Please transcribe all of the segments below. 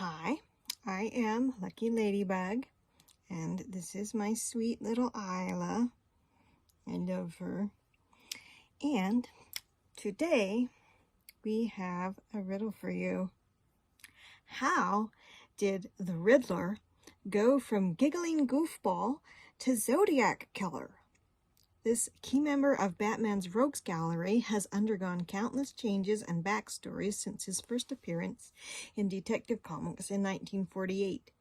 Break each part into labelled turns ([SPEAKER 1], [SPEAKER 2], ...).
[SPEAKER 1] Hi, I am Lucky Ladybug, and this is my sweet little Isla. I love her. And today we have a riddle for you. How did the Riddler go from giggling goofball to Zodiac killer? This key member of Batman's Rogues Gallery has undergone countless changes and backstories since his first appearance in Detective Comics in 1948.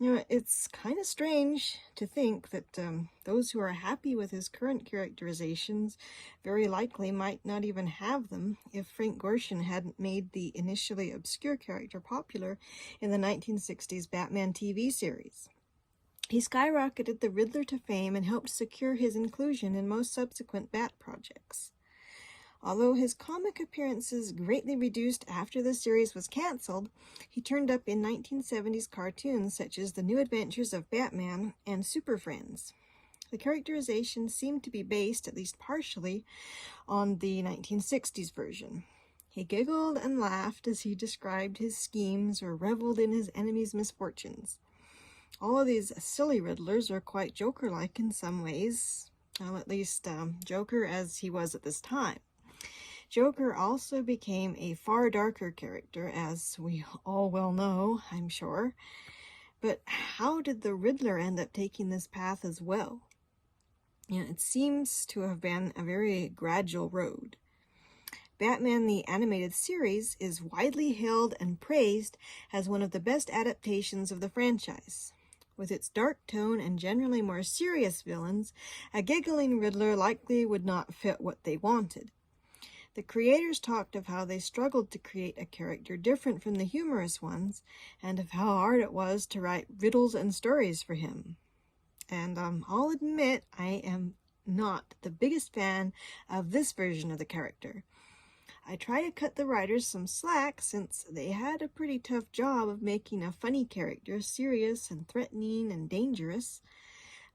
[SPEAKER 1] It's kind of strange to think that those who are happy with his current characterizations very likely might not even have them if Frank Gorshin hadn't made the initially obscure character popular in the 1960s Batman TV series. He skyrocketed the Riddler to fame and helped secure his inclusion in most subsequent Bat projects. Although his comic appearances greatly reduced after the series was canceled, he turned up in 1970s cartoons such as The New Adventures of Batman and Super Friends. The characterization seemed to be based, at least partially, on the 1960s version. He giggled and laughed as he described his schemes or reveled in his enemies' misfortunes. All of these silly Riddlers are quite Joker-like in some ways, well, at least Joker as he was at this time. Joker also became a far darker character, as we all well know, I'm sure. But how did the Riddler end up taking this path as well? It seems to have been a very gradual road. Batman the Animated Series is widely hailed and praised as one of the best adaptations of the franchise. With its dark tone and generally more serious villains, a giggling Riddler likely would not fit what they wanted. The creators talked of how they struggled to create a character different from the humorous ones, and of how hard it was to write riddles and stories for him. And I'll admit I am not the biggest fan of this version of the character. I try to cut the writers some slack since they had a pretty tough job of making a funny character serious and threatening and dangerous,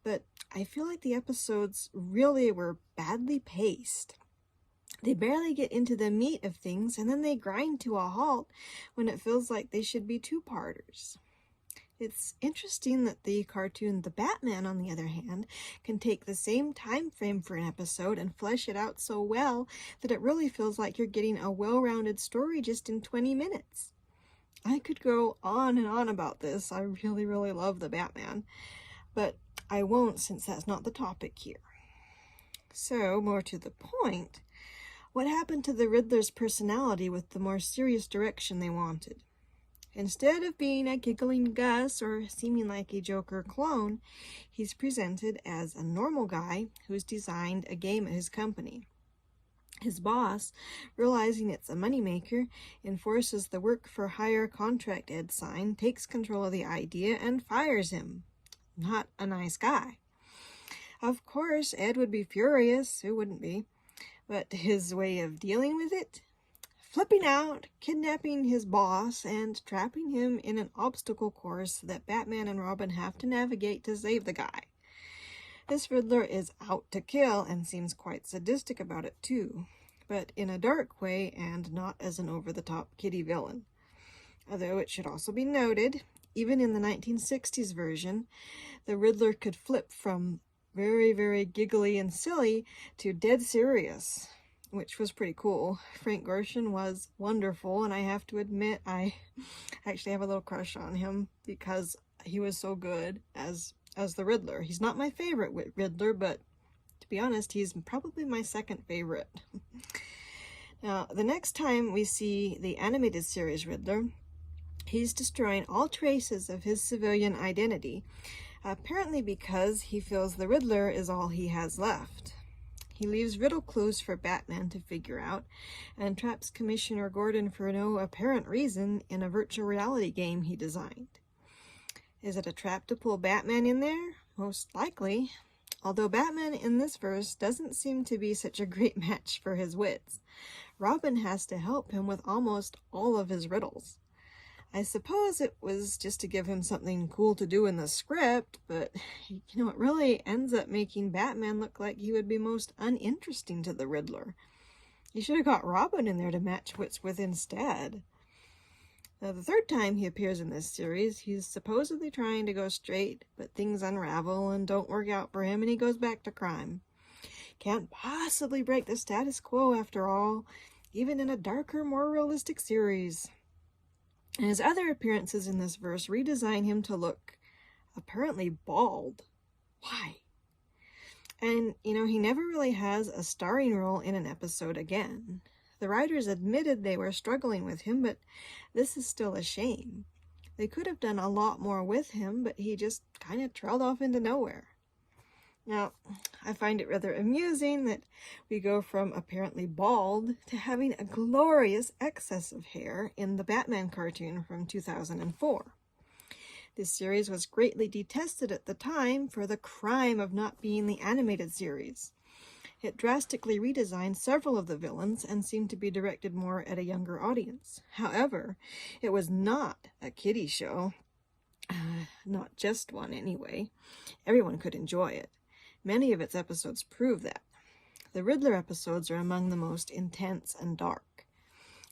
[SPEAKER 1] but I feel like the episodes really were badly paced. They barely get into the meat of things, and then they grind to a halt when it feels like they should be two-parters. It's interesting that the cartoon The Batman, on the other hand, can take the same time frame for an episode and flesh it out so well that it really feels like you're getting a well-rounded story just in 20 minutes. I could go on and on about this. I really, really love The Batman, but I won't since that's not the topic here. So, more to the point, what happened to the Riddler's personality with the more serious direction they wanted? Instead of being a giggling Gus or seeming like a Joker clone, he's presented as a normal guy who's designed a game at his company. His boss, realizing it's a moneymaker, enforces the work-for-hire contract Ed signed, takes control of the idea, and fires him. Not a nice guy. Of course, Ed would be furious, who wouldn't be? But his way of dealing with it? Flipping out, kidnapping his boss, and trapping him in an obstacle course that Batman and Robin have to navigate to save the guy. This Riddler is out to kill and seems quite sadistic about it too, but in a dark way and not as an over-the-top kiddie villain. Although it should also be noted, even in the 1960s version, the Riddler could flip from very, very giggly and silly to dead serious, which was pretty cool. Frank Gorshin was wonderful, and I have to admit I actually have a little crush on him because he was so good as the Riddler. He's not my favorite Riddler, but to be honest, he's probably my second favorite. Now, the next time we see the animated series Riddler, he's destroying all traces of his civilian identity, apparently because he feels the Riddler is all he has left. He leaves riddle clues for Batman to figure out, and traps Commissioner Gordon for no apparent reason in a virtual reality game he designed. Is it a trap to pull Batman in there? Most likely, although Batman in this verse doesn't seem to be such a great match for his wits. Robin has to help him with almost all of his riddles. I suppose it was just to give him something cool to do in the script, but, it really ends up making Batman look like he would be most uninteresting to the Riddler. He should have got Robin in there to match wits with instead. Now, the third time he appears in this series, he's supposedly trying to go straight, but things unravel and don't work out for him, and he goes back to crime. Can't possibly break the status quo after all, even in a darker, more realistic series. And his other appearances in this verse redesign him to look apparently bald. Why? And, he never really has a starring role in an episode again. The writers admitted they were struggling with him, but this is still a shame. They could have done a lot more with him, but he just kind of trailed off into nowhere. Now, I find it rather amusing that we go from apparently bald to having a glorious excess of hair in the Batman cartoon from 2004. This series was greatly detested at the time for the crime of not being the animated series. It drastically redesigned several of the villains and seemed to be directed more at a younger audience. However, it was not a kiddie show. Not just one, anyway. Everyone could enjoy it. Many of its episodes prove that. The Riddler episodes are among the most intense and dark.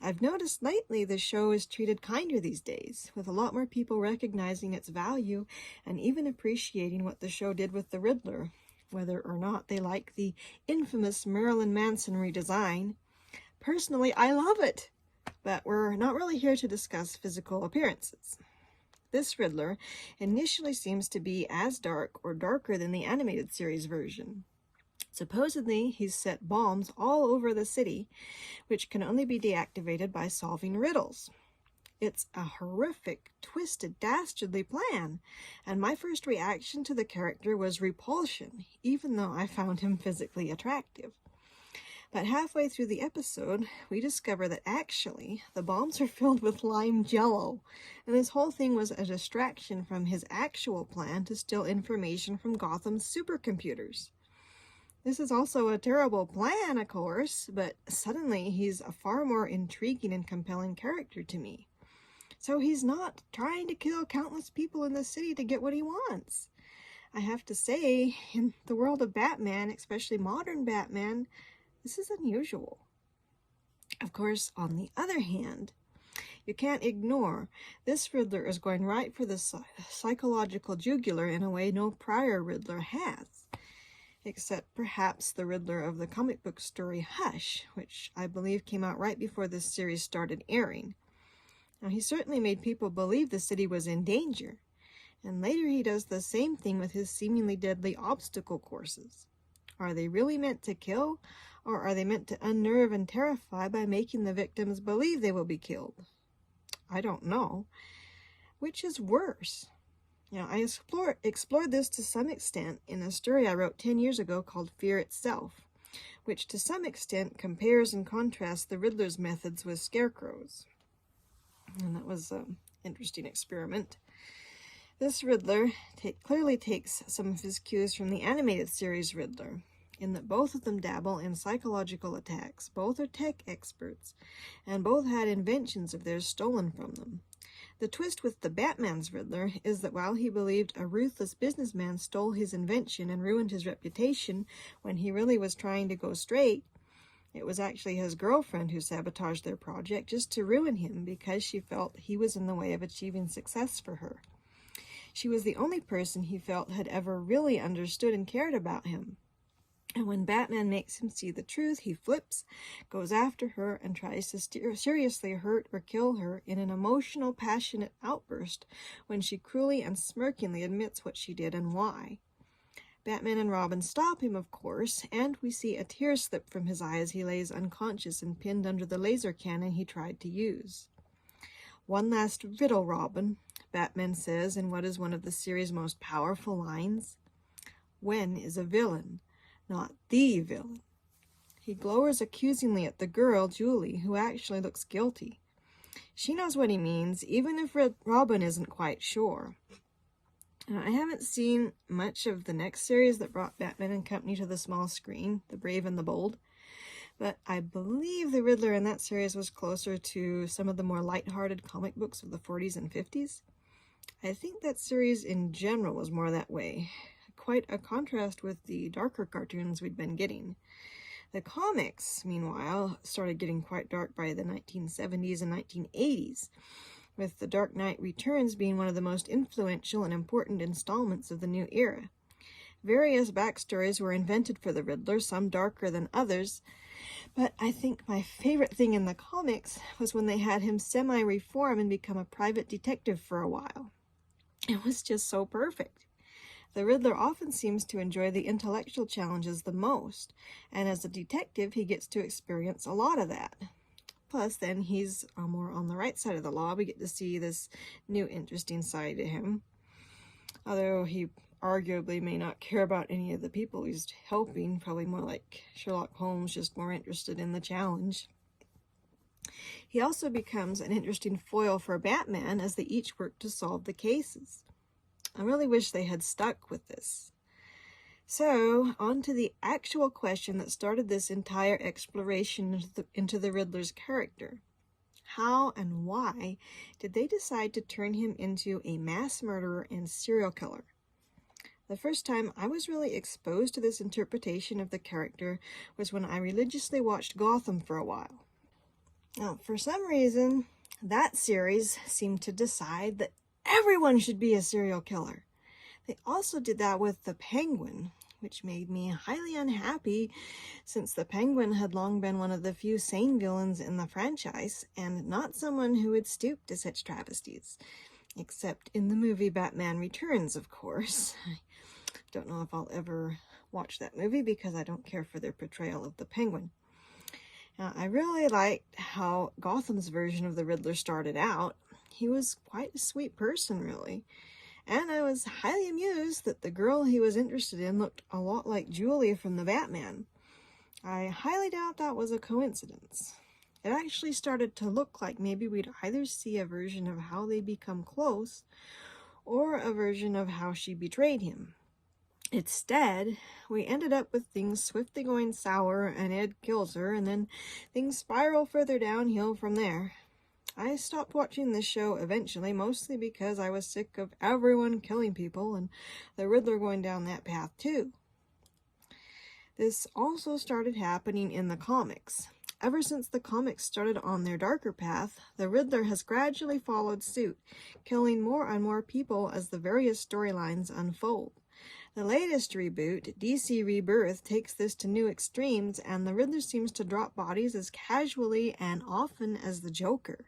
[SPEAKER 1] I've noticed lately the show is treated kinder these days, with a lot more people recognizing its value and even appreciating what the show did with the Riddler, whether or not they like the infamous Marilyn Manson redesign. Personally, I love it, but we're not really here to discuss physical appearances. This Riddler initially seems to be as dark or darker than the animated series version. Supposedly, he's set bombs all over the city, which can only be deactivated by solving riddles. It's a horrific, twisted, dastardly plan, and my first reaction to the character was repulsion, even though I found him physically attractive. But halfway through the episode, we discover that actually the bombs are filled with lime jello, and this whole thing was a distraction from his actual plan to steal information from Gotham's supercomputers. This is also a terrible plan, of course, but suddenly he's a far more intriguing and compelling character to me. So he's not trying to kill countless people in the city to get what he wants. I have to say, in the world of Batman, especially modern Batman, this is unusual. Of course, on the other hand, you can't ignore this Riddler is going right for the psychological jugular in a way no prior Riddler has, except perhaps the Riddler of the comic book story Hush, which I believe came out right before this series started airing. Now, he certainly made people believe the city was in danger, and later he does the same thing with his seemingly deadly obstacle courses. Are they really meant to kill, or are they meant to unnerve and terrify by making the victims believe they will be killed? I don't know. Which is worse? I explored this to some extent in a story I wrote 10 years ago called Fear Itself, which to some extent compares and contrasts the Riddler's methods with Scarecrow's. And that was an interesting experiment. This Riddler clearly takes some of his cues from the animated series Riddler, in that both of them dabble in psychological attacks, both are tech experts, and both had inventions of theirs stolen from them. The twist with the Batman's Riddler is that while he believed a ruthless businessman stole his invention and ruined his reputation when he really was trying to go straight, it was actually his girlfriend who sabotaged their project just to ruin him because she felt he was in the way of achieving success for her. She was the only person he felt had ever really understood and cared about him. And when Batman makes him see the truth, he flips, goes after her, and tries to seriously hurt or kill her in an emotional, passionate outburst when she cruelly and smirkingly admits what she did and why. Batman and Robin stop him, of course, and we see a tear slip from his eye as he lays unconscious and pinned under the laser cannon he tried to use. "One last riddle, Robin," Batman says in what is one of the series' most powerful lines. When is a villain? Not the villain. He glowers accusingly at the girl, Julie, who actually looks guilty. She knows what he means, even if Robin isn't quite sure. I haven't seen much of the next series that brought Batman and company to the small screen, The Brave and the Bold, but I believe the Riddler in that series was closer to some of the more lighthearted comic books of the 40s and 50s. I think that series in general was more that way. Quite a contrast with the darker cartoons we'd been getting. The comics, meanwhile, started getting quite dark by the 1970s and 1980s, with The Dark Knight Returns being one of the most influential and important installments of the new era. Various backstories were invented for the Riddler, some darker than others, but I think my favorite thing in the comics was when they had him semi-reform and become a private detective for a while. It was just so perfect. The Riddler often seems to enjoy the intellectual challenges the most, and as a detective he gets to experience a lot of that. Plus, then he's more on the right side of the law. We get to see this new interesting side to him. Although he arguably may not care about any of the people he's helping, probably more like Sherlock Holmes, just more interested in the challenge. He also becomes an interesting foil for Batman as they each work to solve the cases. I really wish they had stuck with this. So, on to the actual question that started this entire exploration into the Riddler's character. How and why did they decide to turn him into a mass murderer and serial killer? The first time I was really exposed to this interpretation of the character was when I religiously watched Gotham for a while. Now, for some reason, that series seemed to decide that everyone should be a serial killer. They also did that with the Penguin, which made me highly unhappy since the Penguin had long been one of the few sane villains in the franchise and not someone who would stoop to such travesties. Except in the movie Batman Returns, of course. I don't know if I'll ever watch that movie because I don't care for their portrayal of the Penguin. Now, I really liked how Gotham's version of the Riddler started out. He was quite a sweet person, really. And I was highly amused that the girl he was interested in looked a lot like Julie from the Batman. I highly doubt that was a coincidence. It actually started to look like maybe we'd either see a version of how they become close or a version of how she betrayed him. Instead, we ended up with things swiftly going sour and Ed kills her, and then things spiral further downhill from there. I stopped watching this show eventually, mostly because I was sick of everyone killing people and the Riddler going down that path too. This also started happening in the comics. Ever since the comics started on their darker path, the Riddler has gradually followed suit, killing more and more people as the various storylines unfold. The latest reboot, DC Rebirth, takes this to new extremes, and the Riddler seems to drop bodies as casually and often as the Joker.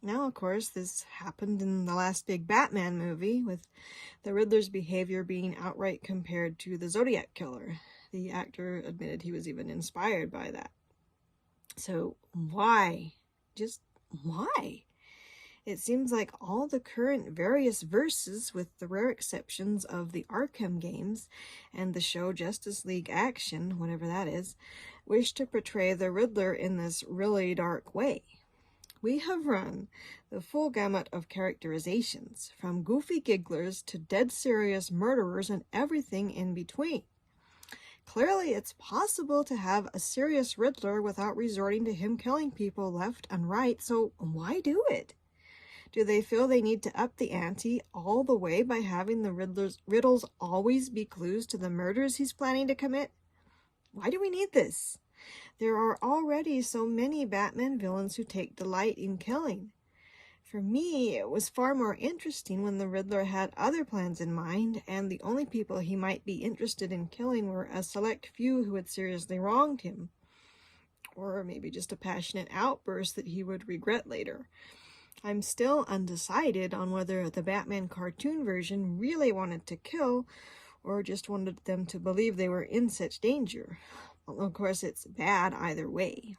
[SPEAKER 1] Now, of course, this happened in the last big Batman movie, with the Riddler's behavior being outright compared to the Zodiac Killer. The actor admitted he was even inspired by that. So, why? Just why? It seems like all the current various verses, with the rare exceptions of the Arkham games and the show Justice League Action, whatever that is, wish to portray the Riddler in this really dark way. We have run the full gamut of characterizations, from goofy gigglers to dead serious murderers and everything in between. Clearly, it's possible to have a serious Riddler without resorting to him killing people left and right, so why do it? Do they feel they need to up the ante all the way by having the riddles always be clues to the murders he's planning to commit? Why do we need this? There are already so many Batman villains who take delight in killing. For me, it was far more interesting when the Riddler had other plans in mind, and the only people he might be interested in killing were a select few who had seriously wronged him. Or maybe just a passionate outburst that he would regret later. I'm still undecided on whether the Batman cartoon version really wanted to kill, or just wanted them to believe they were in such danger. Well, of course, it's bad either way.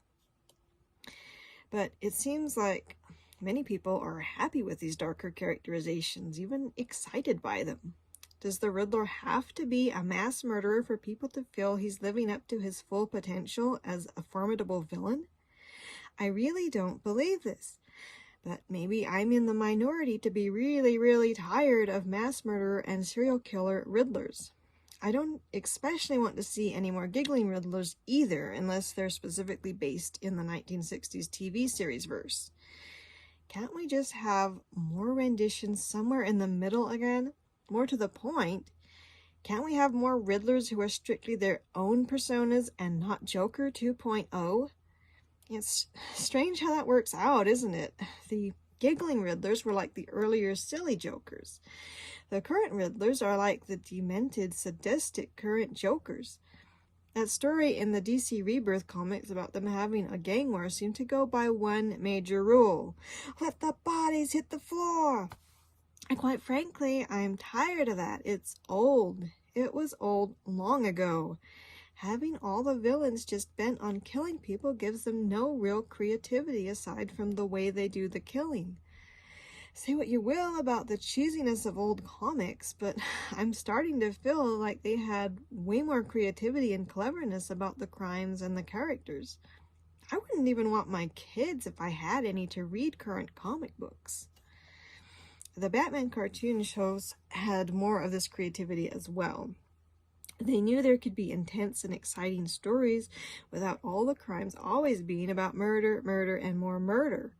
[SPEAKER 1] But it seems like many people are happy with these darker characterizations, even excited by them. Does the Riddler have to be a mass murderer for people to feel he's living up to his full potential as a formidable villain? I really don't believe this. But maybe I'm in the minority to be really, really tired of mass murderer and serial killer Riddlers. I don't especially want to see any more giggling Riddlers either, unless they're specifically based in the 1960s TV series verse. Can't we just have more renditions somewhere in the middle again? More to the point, can't we have more Riddlers who are strictly their own personas and not Joker 2.0? It's strange how that works out, isn't it? The giggling Riddlers were like the earlier silly Jokers. The current Riddlers are like the demented, sadistic current Jokers. That story in the DC Rebirth comics about them having a gang war seemed to go by one major rule: let the bodies hit the floor. And quite frankly, I am tired of that. It's old. It was old long ago. Having all the villains just bent on killing people gives them no real creativity aside from the way they do the killing. Say what you will about the cheesiness of old comics, but I'm starting to feel like they had way more creativity and cleverness about the crimes and the characters. I wouldn't even want my kids, if I had any, to read current comic books. The Batman cartoon shows had more of this creativity as well. They knew there could be intense and exciting stories without all the crimes always being about murder, murder, and more murder.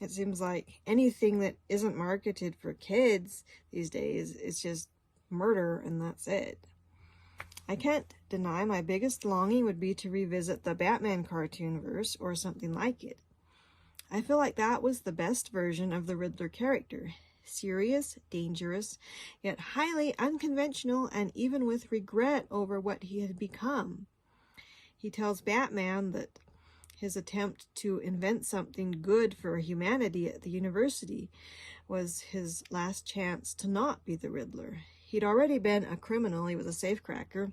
[SPEAKER 1] It seems like anything that isn't marketed for kids these days is just murder and that's it. I can't deny my biggest longing would be to revisit the Batman cartoon verse or something like it. I feel like that was the best version of the Riddler character. Serious, dangerous, yet highly unconventional, and even with regret over what he had become. He tells Batman that his attempt to invent something good for humanity at the university was his last chance to not be the Riddler. He'd already been a criminal, he was a safecracker,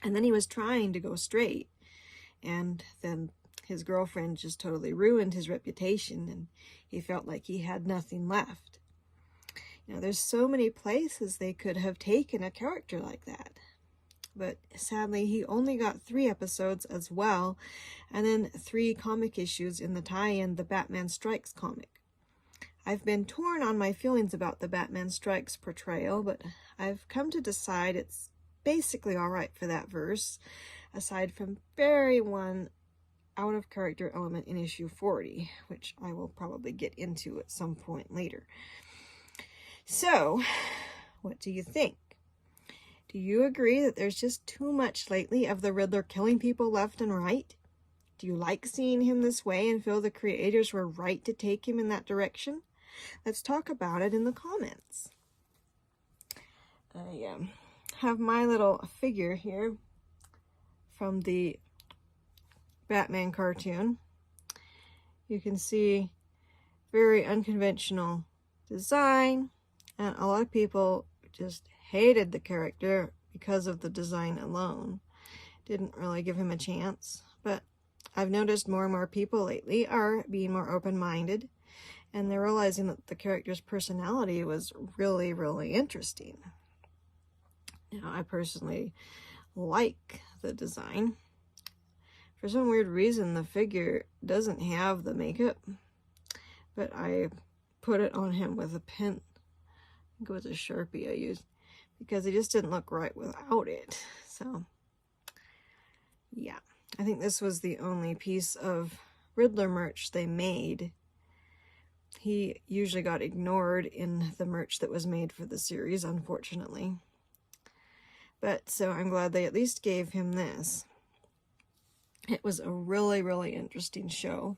[SPEAKER 1] and then he was trying to go straight, and then his girlfriend just totally ruined his reputation, and he felt like he had nothing left. You know, there's so many places they could have taken a character like that. But sadly, he only got 3 episodes as well, and then 3 comic issues in the tie-in The Batman Strikes comic. I've been torn on my feelings about the Batman Strikes portrayal, but I've come to decide it's basically alright for that verse, aside from very one out-of-character element in issue 40, which I will probably get into at some point later. So, what do you think? Do you agree that there's just too much lately of the Riddler killing people left and right? Do you like seeing him this way and feel the creators were right to take him in that direction? Let's talk about it in the comments. I have my little figure here from the Batman cartoon. You can see very unconventional design, and a lot of people just hated the character because of the design alone. Didn't really give him a chance, but I've noticed more and more people lately are being more open-minded, and they're realizing that the character's personality was really, really interesting. Now, I personally like the design. For some weird reason, the figure doesn't have the makeup, but I put it on him with a pen. I think it was a Sharpie I used, because it just didn't look right without it. So, yeah. I think this was the only piece of Riddler merch they made. He usually got ignored in the merch that was made for the series, unfortunately. But, so I'm glad they at least gave him this. It was a really, really interesting show.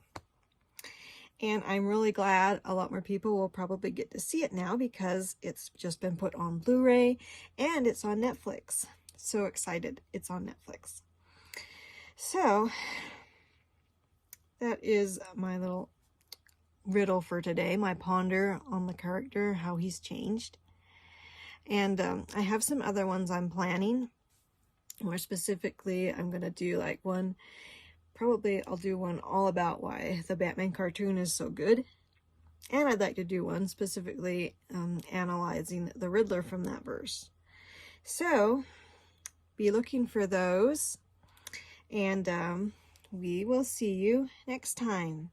[SPEAKER 1] And I'm really glad a lot more people will probably get to see it now because it's just been put on Blu-ray and it's on Netflix. So excited it's on Netflix. So, that is my little riddle for today, my ponder on the character, how he's changed. And I have some other ones I'm planning. More specifically, I'm going to do like one, probably I'll do one all about why the Batman cartoon is so good. And I'd like to do one specifically analyzing the Riddler from that verse. So, be looking for those. And we will see you next time.